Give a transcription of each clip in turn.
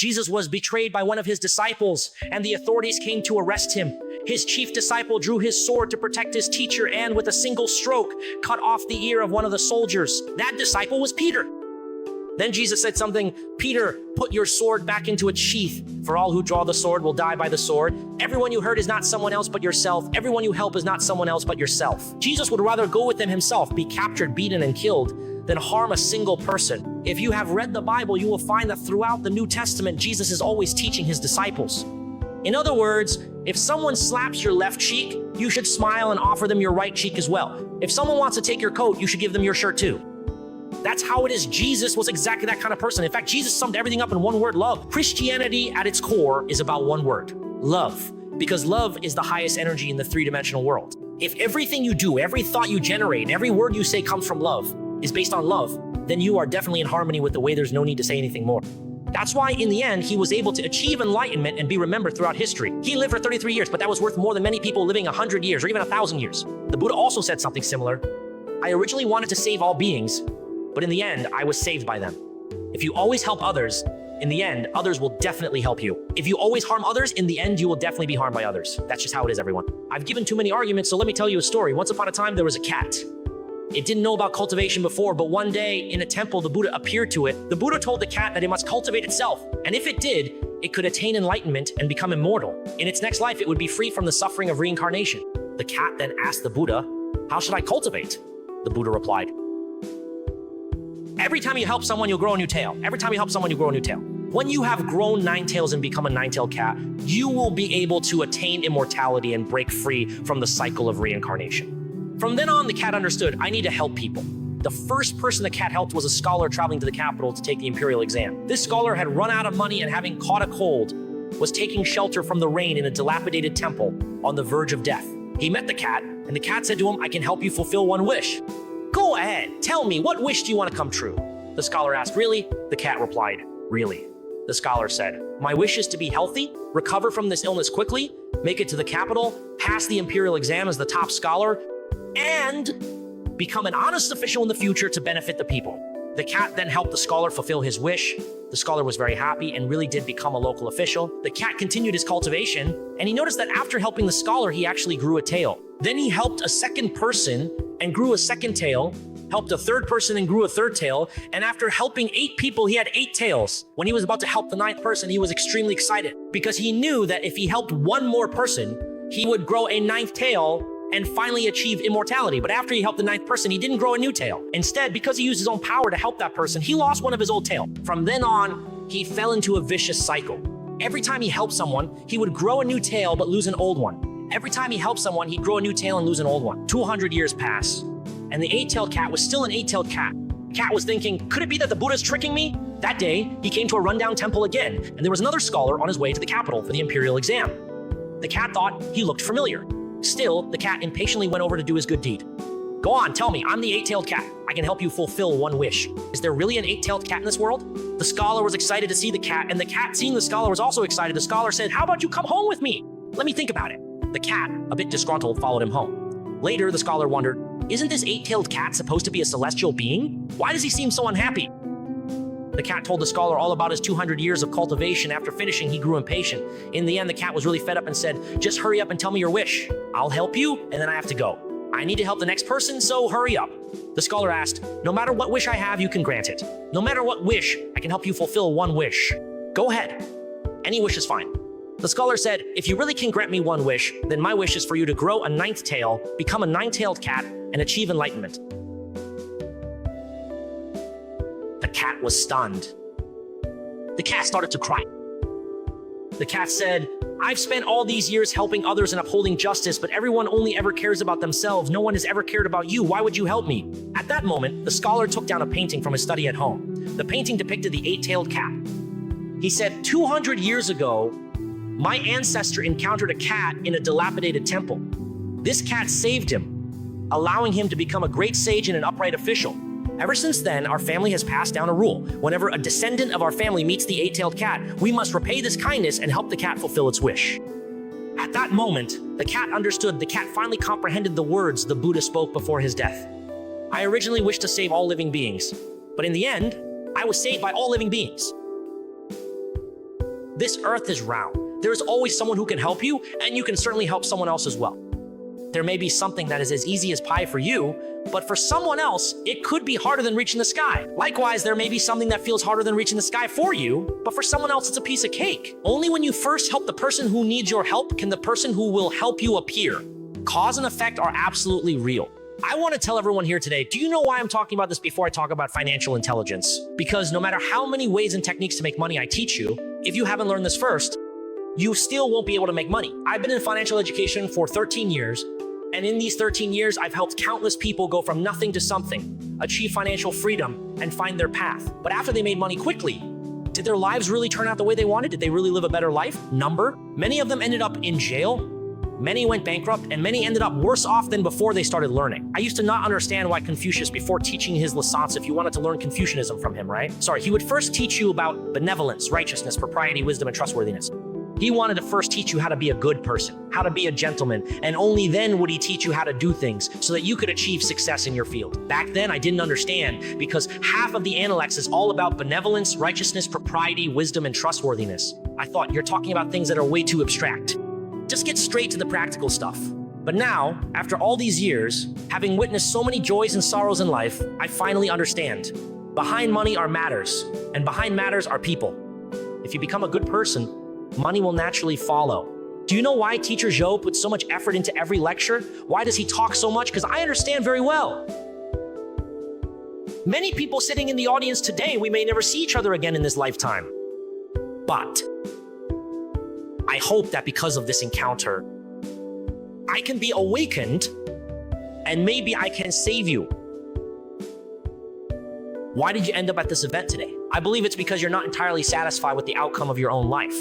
Jesus was betrayed by one of his disciples, and the authorities came to arrest him. His chief disciple drew his sword to protect his teacher and, with a single stroke, cut off the ear of one of the soldiers. That disciple was Peter. Then Jesus said something, "Peter, put your sword back into its sheath. For all who draw the sword will die by the sword. Everyone you hurt is not someone else but yourself. Everyone you help is not someone else but yourself." Jesus would rather go with them himself, be captured, beaten, and killed, than harm a single person. If you have read the Bible, you will find that throughout the New Testament, Jesus is always teaching his disciples. In other words, if someone slaps your left cheek, you should smile and offer them your right cheek as well. If someone wants to take your coat, you should give them your shirt too. That's how it is. Jesus was exactly that kind of person. In fact, Jesus summed everything up in one word: love. Christianity at its core is about one word: love. Because love is the highest energy in the three-dimensional world. If everything you do, every thought you generate, and every word you say comes from love, is based on love, then you are definitely in harmony with the way there's no need to say anything more. That's why in the end, he was able to achieve enlightenment and be remembered throughout history. He lived for 33 years, but that was worth more than many people living 100 years or even 1,000 years. The Buddha also said something similar. I originally wanted to save all beings, but in the end, I was saved by them. If you always help others, in the end, others will definitely help you. If you always harm others, in the end, you will definitely be harmed by others. That's just how it is, everyone. I've given too many arguments, so let me tell you a story. Once upon a time, there was a cat. It didn't know about cultivation before, but one day in a temple, the Buddha appeared to it. The Buddha told the cat that it must cultivate itself, and if it did, it could attain enlightenment and become immortal. In its next life, it would be free from the suffering of reincarnation. The cat then asked the Buddha, "How should I cultivate?" The Buddha replied, "Every time you help someone, you'll grow a new tail. Every time you help someone, you grow a new tail. When you have grown 9 tails and become a 9-tailed cat, you will be able to attain immortality and break free from the cycle of reincarnation." From then on, the cat understood, I need to help people. The first person the cat helped was a scholar traveling to the capital to take the imperial exam. This scholar had run out of money and, having caught a cold, was taking shelter from the rain in a dilapidated temple on the verge of death. He met the cat, and the cat said to him, "I can help you fulfill one wish." "Go ahead, tell me, what wish do you want to come true?" The scholar asked. "Really?" The cat replied, "Really." The scholar said, "My wish is to be healthy, recover from this illness quickly, make it to the capital, pass the imperial exam as the top scholar, and become an honest official in the future to benefit the people." The cat then helped the scholar fulfill his wish. The scholar was very happy and really did become a local official. The cat continued his cultivation, and he noticed that after helping the scholar, he actually grew a tail. Then he helped a second person and grew a second tail, helped a third person and grew a third tail, and after helping 8 people, he had 8 tails. When he was about to help the 9th person, he was extremely excited because he knew that if he helped one more person, he would grow a 9th tail and finally achieve immortality. But after he helped the 9th person, he didn't grow a new tail. Instead, because he used his own power to help that person, he lost one of his old tail. From then on, he fell into a vicious cycle. Every time he helped someone, he would grow a new tail but lose an old one. Every time he helped someone, he'd grow a new tail and lose an old one. 200 years pass, and the 8-tailed cat was still an 8-tailed cat. The cat was thinking, could it be that the Buddha's tricking me? That day, he came to a rundown temple again, and there was another scholar on his way to the capital for the imperial exam. The cat thought he looked familiar. Still, the cat impatiently went over to do his good deed. "Go on, tell me, I'm the 8-tailed cat. I can help you fulfill one wish. Is there really an 8-tailed cat in this world?" The scholar was excited to see the cat, and the cat, seeing the scholar, was also excited. The scholar said, "How about you come home with me? Let me think about it." The cat, a bit disgruntled, followed him home. Later, the scholar wondered, isn't this 8-tailed cat supposed to be a celestial being? Why does he seem so unhappy? The cat told the scholar all about his 200 years of cultivation. After finishing, he grew impatient. In the end, the cat was really fed up and said, "Just hurry up and tell me your wish. I'll help you, and then I have to go. I need to help the next person, so hurry up." The scholar asked, "No matter what wish I have, you can grant it. No matter what wish, I can help you fulfill one wish. Go ahead. Any wish is fine." The scholar said, "If you really can grant me one wish, then my wish is for you to grow a 9th tail, become a 9-tailed cat, and achieve enlightenment." The cat was stunned. The cat started to cry. The cat said, "I've spent all these years helping others and upholding justice, but everyone only ever cares about themselves. No one has ever cared about you. Why would you help me?" At that moment, the scholar took down a painting from his study at home. The painting depicted the 8-tailed cat. He said, 200 years ago, my ancestor encountered a cat in a dilapidated temple. This cat saved him, allowing him to become a great sage and an upright official. Ever since then, our family has passed down a rule. Whenever a descendant of our family meets the 8-tailed cat, we must repay this kindness and help the cat fulfill its wish. At that moment, the cat understood. The cat finally comprehended the words the Buddha spoke before his death. "I originally wished to save all living beings, but in the end, I was saved by all living beings." This earth is round. There is always someone who can help you, and you can certainly help someone else as well. There may be something that is as easy as pie for you, but for someone else, it could be harder than reaching the sky. Likewise, there may be something that feels harder than reaching the sky for you, but for someone else, it's a piece of cake. Only when you first help the person who needs your help can the person who will help you appear. Cause and effect are absolutely real. I want to tell everyone here today, do you know why I'm talking about this before I talk about financial intelligence? Because no matter how many ways and techniques to make money I teach you, if you haven't learned this first, you still won't be able to make money. I've been in financial education for 13 years, and in these 13 years, I've helped countless people go from nothing to something, achieve financial freedom, and find their path. But after they made money quickly, did their lives really turn out the way they wanted? Did they really live a better life? Number. Many of them ended up in jail. Many went bankrupt, and many ended up worse off than before they started learning. I used to not understand why Confucius, before teaching his lessons, if you wanted to learn Confucianism from him, right? He would first teach you about benevolence, righteousness, propriety, wisdom, and trustworthiness. He wanted to first teach you how to be a good person, how to be a gentleman, and only then would he teach you how to do things so that you could achieve success in your field. Back then, I didn't understand because half of the Analects is all about benevolence, righteousness, propriety, wisdom, and trustworthiness. I thought, you're talking about things that are way too abstract. Just get straight to the practical stuff. But now, after all these years, having witnessed so many joys and sorrows in life, I finally understand. Behind money are matters, and behind matters are people. If you become a good person, money will naturally follow. Do you know why Teacher Zhou puts so much effort into every lecture? Why does he talk so much? Because I understand very well. Many people sitting in the audience today, we may never see each other again in this lifetime. But I hope that because of this encounter, I can be awakened and maybe I can save you. Why did you end up at this event today? I believe it's because you're not entirely satisfied with the outcome of your own life.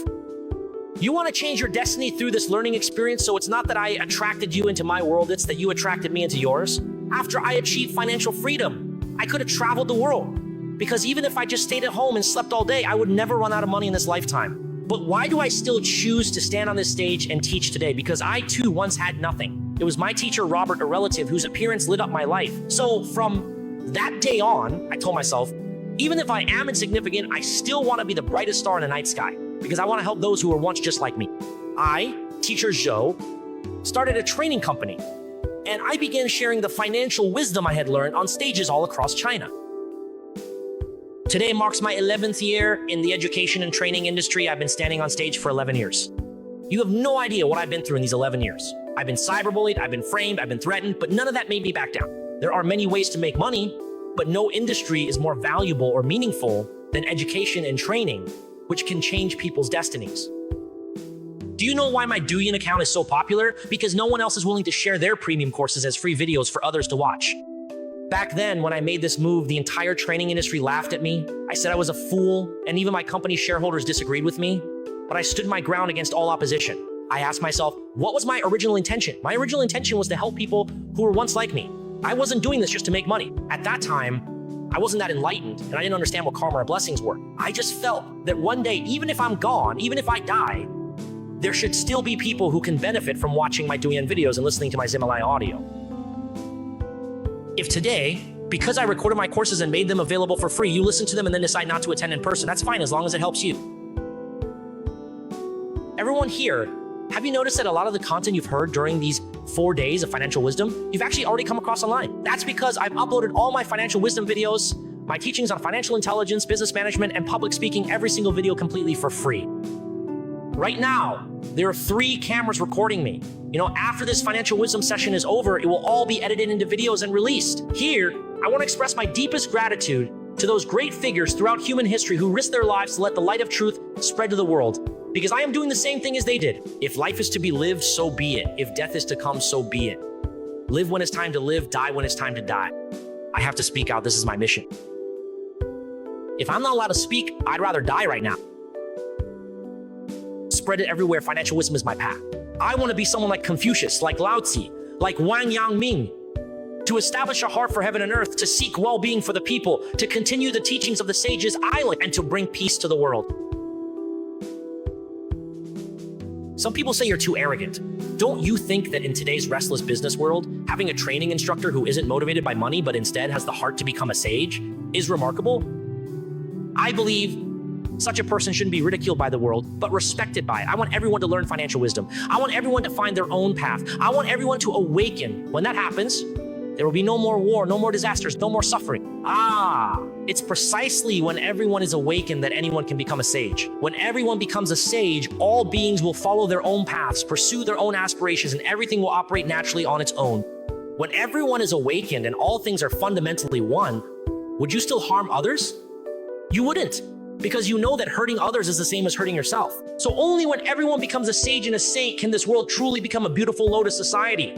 You want to change your destiny through this learning experience, so it's not that I attracted you into my world, it's that you attracted me into yours. After I achieved financial freedom, I could have traveled the world. Because even if I just stayed at home and slept all day, I would never run out of money in this lifetime. But why do I still choose to stand on this stage and teach today? Because I too once had nothing. It was my teacher, Robert, a relative, whose appearance lit up my life. So from that day on, I told myself, even if I am insignificant, I still want to be the brightest star in the night sky, because I want to help those who were once just like me. I, Teacher Zhou, started a training company, and I began sharing the financial wisdom I had learned on stages all across China. Today marks my 11th year in the education and training industry. I've been standing on stage for 11 years. You have no idea what I've been through in these 11 years. I've been cyberbullied, I've been framed, I've been threatened, but none of that made me back down. There are many ways to make money, but no industry is more valuable or meaningful than education and training, which can change people's destinies. Do you know why my Douyin account is so popular? Because no one else is willing to share their premium courses as free videos for others to watch. Back then, when I made this move, the entire training industry laughed at me. I said I was a fool, and even my company's shareholders disagreed with me. But I stood my ground against all opposition. I asked myself, what was my original intention? My original intention was to help people who were once like me. I wasn't doing this just to make money. At that time, I wasn't that enlightened, and I didn't understand what karma or blessings were. I just felt that one day, even if I'm gone, even if I die, there should still be people who can benefit from watching my Douyin videos and listening to my Ximalaya audio. If today, because I recorded my courses and made them available for free, you listen to them and then decide not to attend in person, that's fine as long as it helps you. Everyone here, have you noticed that a lot of the content you've heard during these 4 days of financial wisdom, you've actually already come across online? That's because I've uploaded all my financial wisdom videos, my teachings on financial intelligence, business management, and public speaking, every single video completely for free. Right now, there are 3 cameras recording me. After this financial wisdom session is over, it will all be edited into videos and released. Here, I want to express my deepest gratitude to those great figures throughout human history who risked their lives to let the light of truth spread to the world. Because I am doing the same thing as they did. If life is to be lived, so be it. If death is to come, so be it. Live when it's time to live, die when it's time to die. I have to speak out. This is my mission. If I'm not allowed to speak, I'd rather die right now. Spread it everywhere. Financial wisdom is my path. I want to be someone like Confucius, like Lao Tzu, like Wang Yangming, to establish a heart for heaven and earth, to seek well-being for the people, to continue the teachings of the sages I like, and to bring peace to the world. Some people say you're too arrogant. Don't you think that in today's restless business world, having a training instructor who isn't motivated by money but instead has the heart to become a sage is remarkable? I believe Such a person shouldn't be ridiculed by the world, but respected by it. I want everyone to learn financial wisdom. I want everyone to find their own path. I want everyone to awaken. When that happens, there will be no more war, no more disasters, no more suffering. It's precisely when everyone is awakened that anyone can become a sage. When everyone becomes a sage, all beings will follow their own paths, pursue their own aspirations, and everything will operate naturally on its own. When everyone is awakened and all things are fundamentally one, would you still harm others? You wouldn't, because you know that hurting others is the same as hurting yourself. So only when everyone becomes a sage and a saint can this world truly become a beautiful lotus society.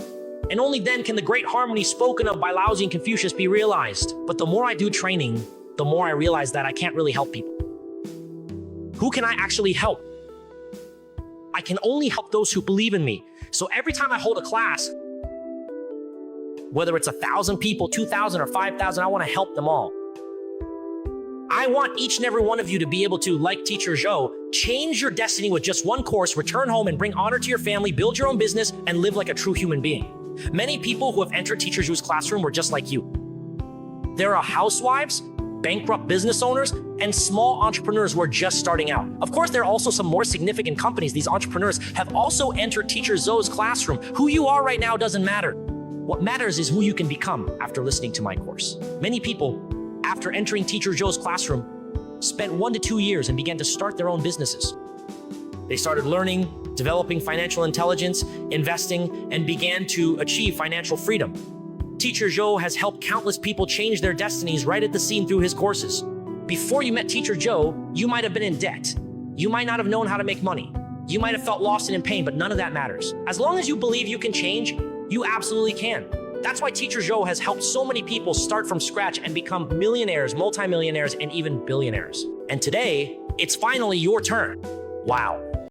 And only then can the great harmony spoken of by Laozi and Confucius be realized. But the more I do training, the more I realize that I can't really help people. Who can I actually help? I can only help those who believe in me. So every time I hold a class, whether it's 1,000 people, 2,000, or 5,000, I want to help them all. I want each and every one of you to be able to, like Teacher Zhou, change your destiny with just one course, return home and bring honor to your family, build your own business, and live like a true human being. Many people who have entered Teacher Zhou's classroom were just like you. There are housewives, bankrupt business owners, and small entrepreneurs who are just starting out. Of course, there are also some more significant companies. These entrepreneurs have also entered Teacher Zhou's classroom. Who you are right now doesn't matter. What matters is who you can become after listening to my course. Many people, after entering Teacher Zhou's classroom, spent 1 to 2 years and began to start their own businesses. They started learning, developing financial intelligence, investing, and began to achieve financial freedom. Teacher Zhou has helped countless people change their destinies right at the scene through his courses. Before you met Teacher Zhou, you might have been in debt. You might not have known how to make money. You might have felt lost and in pain, but none of that matters. As long as you believe you can change, you absolutely can. That's why Teacher Zhou has helped so many people start from scratch and become millionaires, multimillionaires, and even billionaires. And today, it's finally your turn. Wow.